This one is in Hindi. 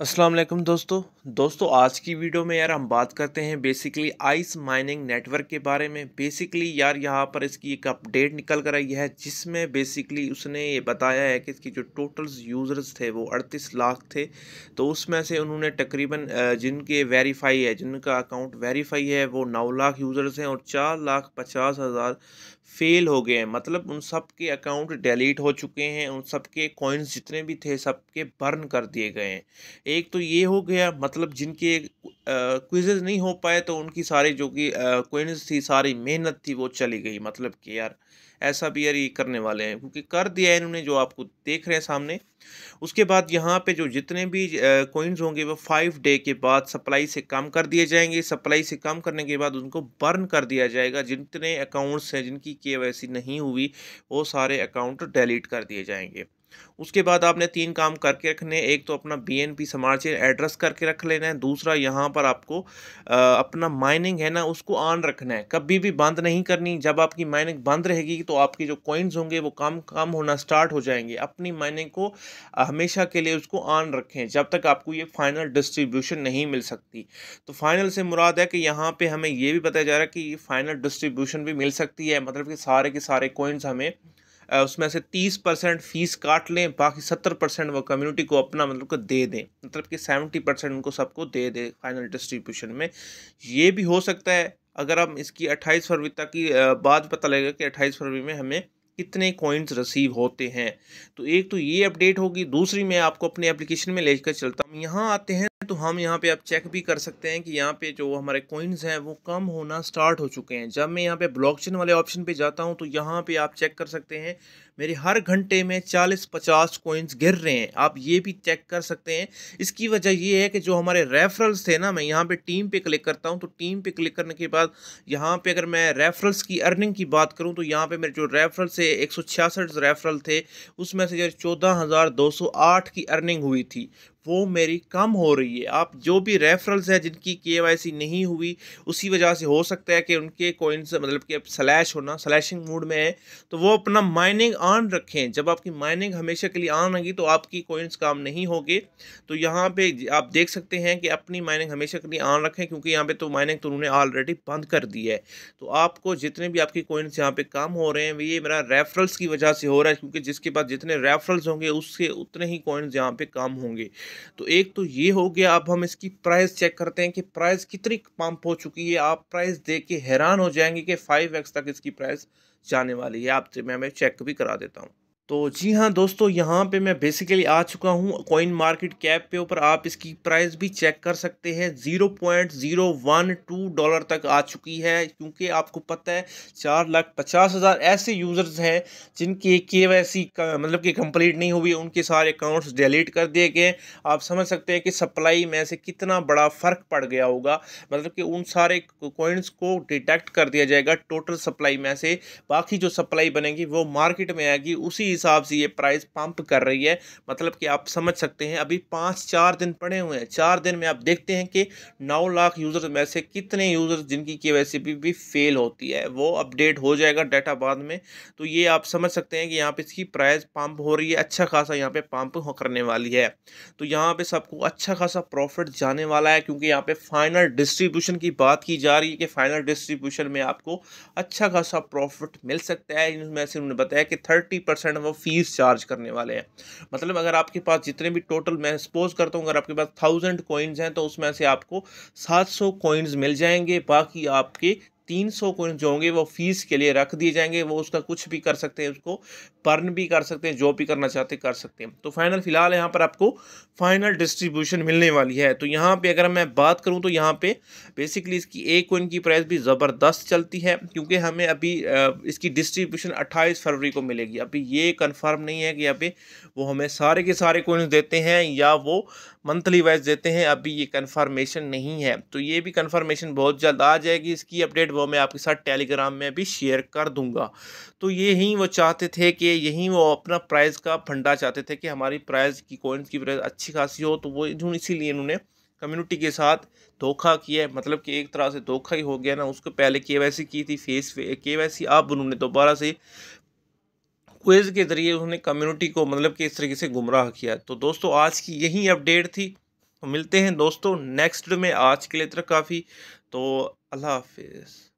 अस्सलाम वालेकुम दोस्तों आज की वीडियो में यार हम बात करते हैं बेसिकली आइस माइनिंग नेटवर्क के बारे में। बेसिकली यार यहाँ पर इसकी एक अपडेट निकल कर आई है जिसमें बेसिकली उसने ये बताया है कि इसकी जो टोटल यूज़र्स थे वो 38 लाख थे। तो उसमें से उन्होंने तकरीबन जिनके वेरीफाई है, जिनका अकाउंट वेरीफाई है, वो 9 लाख यूज़र्स हैं और 4,50,000 फेल हो गए हैं। मतलब उन सब के अकाउंट डिलीट हो चुके हैं, उन सब के कॉइन्स जितने भी थे सबके बर्न कर दिए गए हैं। एक तो ये हो गया, मतलब जिनके क्विज़ेज़ नहीं हो पाए तो उनकी सारी जो कि कॉइन्स थी, सारी मेहनत थी वो चली गई। मतलब कि यार ऐसा भी यार ये करने वाले हैं क्योंकि कर दिया है इन्होंने, जो आपको देख रहे हैं सामने। उसके बाद यहाँ पे जो जितने भी कॉइन्स होंगे वो 5 डे के बाद सप्लाई से कम कर दिए जाएंगे। सप्लाई से कम करने के बाद उनको बर्न कर दिया जाएगा। जितने अकाउंट्स हैं जिनकी केवाईसी नहीं हुई वो सारे अकाउंट डिलीट कर दिए जाएंगे। उसके बाद आपने 3 काम करके रखने हैं। एक तो अपना बीएनपी स्मार्ट चेन एड्रेस करके रख लेना है। दूसरा यहाँ पर आपको अपना माइनिंग है ना उसको ऑन रखना है, कभी भी बंद नहीं करनी। जब आपकी माइनिंग बंद रहेगी तो आपके जो कॉइन्स होंगे वो कम कम होना स्टार्ट हो जाएंगे। अपनी माइनिंग को हमेशा के लिए उसको ऑन रखें जब तक आपको ये फाइनल डिस्ट्रीब्यूशन नहीं मिल सकती। तो फाइनल से मुराद है कि यहाँ पे हमें ये भी बताया जा रहा है कि ये फाइनल डिस्ट्रीब्यूशन भी मिल सकती है। मतलब कि सारे के सारे कॉइन्स हमें उसमें से 30% फीस काट लें, बाकी 70% वो कम्युनिटी को अपना मतलब को दे दें। मतलब कि 70% उनको सबको दे दें फाइनल डिस्ट्रीब्यूशन में। ये भी हो सकता है अगर हम इसकी 28 फरवरी तक की बाद पता लगेगा कि 28 फरवरी में हमें कितने कॉइन्स रिसीव होते हैं। तो एक तो ये अपडेट होगी। दूसरी मैं आपको अपनी एप्लीकेशन में लेकर चलता हूँ। यहाँ आते हैं तो हम यहाँ पे आप चेक भी कर सकते हैं कि यहाँ पे जो हमारे कॉइन्स हैं वो कम होना स्टार्ट हो चुके हैं। जब मैं यहाँ पे ब्लॉकचेन वाले ऑप्शन पे जाता हूँ तो यहाँ पे आप चेक कर सकते हैं मेरे हर घंटे में 40-50 कॉइन्स गिर रहे हैं। आप ये भी चेक कर सकते हैं। इसकी वजह ये है कि जो हमारे रेफरल्स थे ना, मैं यहाँ पे टीम पे क्लिक करता हूँ तो टीम पे क्लिक करने के बाद यहाँ पे अगर मैं रेफरल्स की अर्निंग की बात करूँ तो यहाँ पे मेरे जो रेफरल से 166 रेफरल थे उसमें से 14,208 की अर्निंग हुई थी, वो मेरी कम हो रही है। आप जो भी रेफरल्स है जिनकी केवाईसी नहीं हुई उसी वजह से हो सकता है कि उनके कॉइन्स मतलब कि अब स्लैश होना स्लैशिंग मूड में है, तो वो अपना माइनिंग ऑन रखें। जब आपकी माइनिंग हमेशा के लिए ऑन होगी तो आपकी कॉइन्स काम नहीं होंगे। तो यहाँ पे आप देख सकते हैं कि अपनी माइनिंग हमेशा के लिए ऑन रखें क्योंकि यहाँ पे तो माइनिंग तो उन्होंने ऑलरेडी बंद कर दी है। तो आपको जितने भी आपकी कॉइन्स यहाँ पे कम हो रहे हैं ये मेरा रेफरल्स की वजह से हो रहा है, क्योंकि जिसके पास जितने रेफरल्स होंगे उससे उतने ही कॉइन्स यहाँ पे कम होंगे। तो एक तो ये हो गया। अब हम इसकी प्राइस चेक करते हैं कि प्राइस कितनी पंप हो चुकी है। आप प्राइस देख के हैरान हो जाएंगे कि 5x तक इसकी प्राइस जाने वाली है। आपसे मैं चेक भी करा देता हूँ। तो जी हाँ दोस्तों, यहाँ पे मैं बेसिकली आ चुका हूँ कॉइन मार्केट कैप पे ऊपर। आप इसकी प्राइस भी चेक कर सकते हैं। $0.012 तक आ चुकी है, क्योंकि आपको पता है 4,50,000 ऐसे यूज़र्स हैं जिनकी केवाईसी का मतलब कि कंप्लीट नहीं हुई, उनके सारे अकाउंट्स डिलीट कर दिए गए। आप समझ सकते हैं कि सप्लाई में से कितना बड़ा फ़र्क पड़ गया होगा। मतलब कि उन सारे कॉइन्स को डिडक्ट कर दिया जाएगा टोटल सप्लाई में से। बाकी जो सप्लाई बनेगी वो मार्केट में आएगी, उसी हिसाब से ये प्राइस पंप कर रही है। मतलब कि आप समझ सकते हैं अभी 5-4 दिन पड़े हुए हैं। 4 दिन में आप देखते हैं कि 9 लाख यूज़र में से कितने यूज़र्स जिनकी केवाईसी भी फेल होती है। वो अपडेट हो जाएगा डाटा बाद में। तो ये आप समझ सकते हैं कि यहाँ पे इसकी प्राइस पंप हो रही है, अच्छा खासा यहाँ पे पंप करने वाली है। तो यहाँ पे सबको अच्छा खासा प्रॉफिट जाने वाला है, क्योंकि यहाँ पे फाइनल डिस्ट्रीब्यूशन की बात की जा रही है कि फाइनल डिस्ट्रीब्यूशन में आपको अच्छा खासा प्रॉफिट मिल सकता है। इनमें से उन्होंने बताया कि 30% वो फीस चार्ज करने वाले हैं। मतलब अगर आपके पास जितने भी टोटल, मैं सपोज करता हूँ अगर आपके पास 1000 कॉइन्स हैं तो उसमें से आपको 700 कॉइन्स मिल जाएंगे। बाकी आपके 300 कॉइन्स जो होंगे वो फीस के लिए रख दिए जाएंगे। वो उसका कुछ भी कर सकते हैं, उसको बर्न भी कर सकते हैं, जो भी करना चाहते कर सकते हैं। तो फाइनल फिलहाल यहाँ पर आपको फाइनल डिस्ट्रीब्यूशन मिलने वाली है। तो यहाँ पे अगर मैं बात करूँ तो यहाँ पे बेसिकली इसकी एक कॉइन की प्राइस भी ज़बरदस्त चलती है, क्योंकि हमें अभी इसकी डिस्ट्रीब्यूशन 28 फरवरी को मिलेगी। अभी ये कंफर्म नहीं है कि अभी वो हमें सारे के सारे कॉइन्स देते हैं या वो मंथली वाइज देते हैं, अभी ये कंफर्मेशन नहीं है। तो ये भी कंफर्मेशन बहुत जल्द आ जाएगी। इसकी अपडेट वो मैं आपके साथ टेलीग्राम में भी शेयर कर दूंगा। तो यही वो चाहते थे कि यही वो अपना प्राइस का फंडा चाहते थे कि हमारी प्राइस की कॉइन्स की प्राइस अच्छी खासी हो। तो वो इसीलिए इन्होंने कम्युनिटी के साथ धोखा किया है। मतलब कि एक तरह से धोखा ही हो गया ना। उसको पहले केवाईसी की थी फेस केवाईसी, अब उन्होंने दोबारा से क्विज के जरिए उन्होंने कम्युनिटी को मतलब कि इस तरीके से गुमराह किया। तो दोस्तों आज की यही अपडेट थी। मिलते हैं दोस्तों नेक्स्ट में, आज के लिए इतना काफ़ी। तो अल्लाह हाफिज़।